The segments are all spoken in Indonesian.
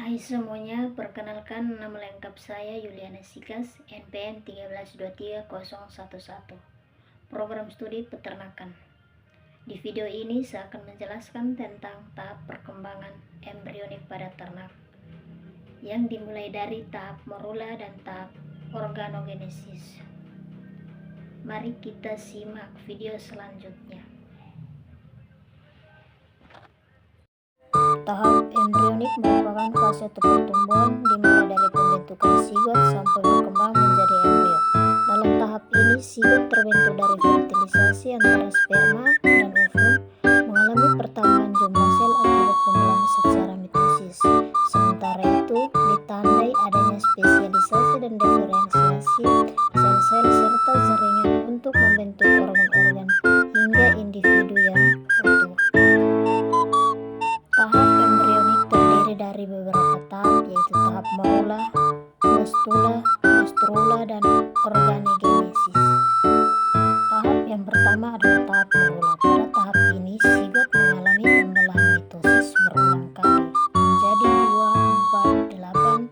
Hai semuanya, perkenalkan nama lengkap saya Yuliana Sikas, NPM 1323011, Program Studi Peternakan. Di video ini saya akan menjelaskan tentang tahap perkembangan embrionik pada ternak, yang dimulai dari tahap morula dan tahap organogenesis. Mari kita simak video selanjutnya. Tahap embrionik merupakan fase pertumbuhan dimulai dari pembentukan zigot sampai berkembang menjadi embrio. Dalam tahap ini, zigot terbentuk dari fertilisasi antara sperma dan ovum, mengalami pertambahan jumlah sel akibat pembelahan secara mitosis. Sementara itu, ditandai adanya spesialisasi dan diferensiasi sel-sel serta jaringan untuk membentuk organ-organ hingga individu yang utuh. Tahap embrionik terdiri dari beberapa tahap, yaitu tahap morula, blastula, gastrula, dan organogenesis. Tahap yang pertama adalah tahap morula. Pada tahap ini, zigot mengalami pembelahan mitosis berulang kali menjadi 2, 4, 8,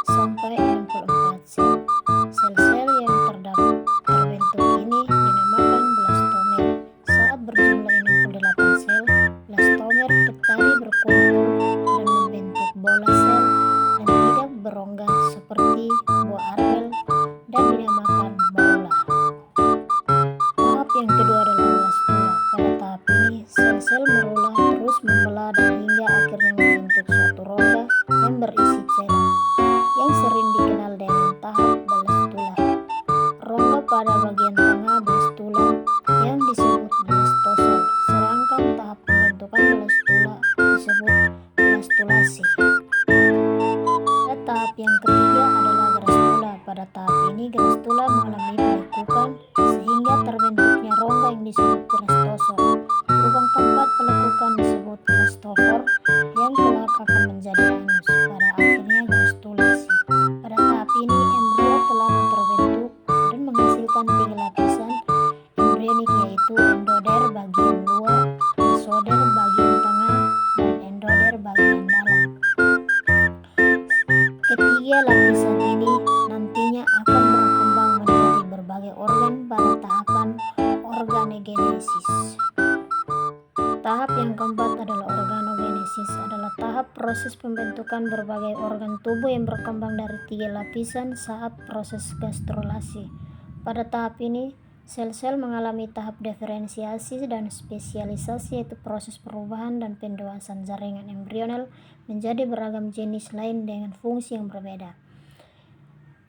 sampai 64 sel. Sel-sel yang terbentuk ini dinamakan blastomer. Saat berjumlah 68 sel, blastomer kembali berkumpul dan membentuk bola sel dan tidak berongga seperti buah arvel dan dinamakan morula. Tahap yang kedua adalah blastula. Pada tahap ini, sel-sel morula terus membelah dan hingga akhirnya membentuk suatu rongga yang berisi cairan, yang sering dikenal dengan tahap blastula. Rongga pada bagian tengah blastula yang disebut blastosol, sedangkan tahap pembentukan blastula disebut blastulasi. Pada tahap yang ketiga adalah gastrula. Pada tahap ini, gastrula mengalami pelekukan sehingga terbentuknya rongga yang disebut gastrosol. Lubang tempat pelekukan disebut gastofor yang kelak akan menjadi anus. Pada akhirnya gastrulasi. Pada tahap ini, embrio telah terbentuk dan menghasilkan 3 lapisan embrionik, yaitu endoder bagian luar, mesoder bagian tengah, dan endoder bagian dalam. Ketiga lapisan ini nantinya akan berkembang menjadi berbagai organ pada tahapan organogenesis. Tahap yang keempat adalah organogenesis, adalah tahap proses pembentukan berbagai organ tubuh yang berkembang dari 3 lapisan saat proses gastrulasi. Pada tahap ini, sel-sel mengalami tahap diferensiasi dan spesialisasi, yaitu proses perubahan dan pendewasan jaringan embrional menjadi beragam jenis lain dengan fungsi yang berbeda.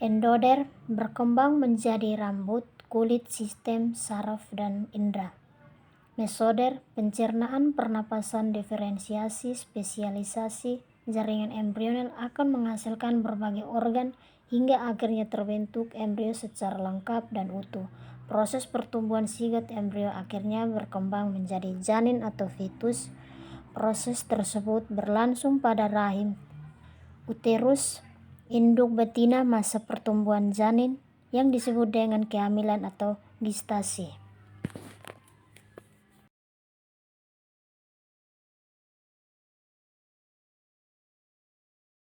Endoder berkembang menjadi rambut, kulit, sistem saraf, dan indera. Mesoder pencernaan, pernapasan, diferensiasi, spesialisasi jaringan embrional akan menghasilkan berbagai organ hingga akhirnya terbentuk embrio secara lengkap dan utuh. Proses pertumbuhan zigot embrio akhirnya berkembang menjadi janin atau fetus. Proses tersebut berlangsung pada rahim, uterus, induk betina masa pertumbuhan janin yang disebut dengan kehamilan atau gestasi.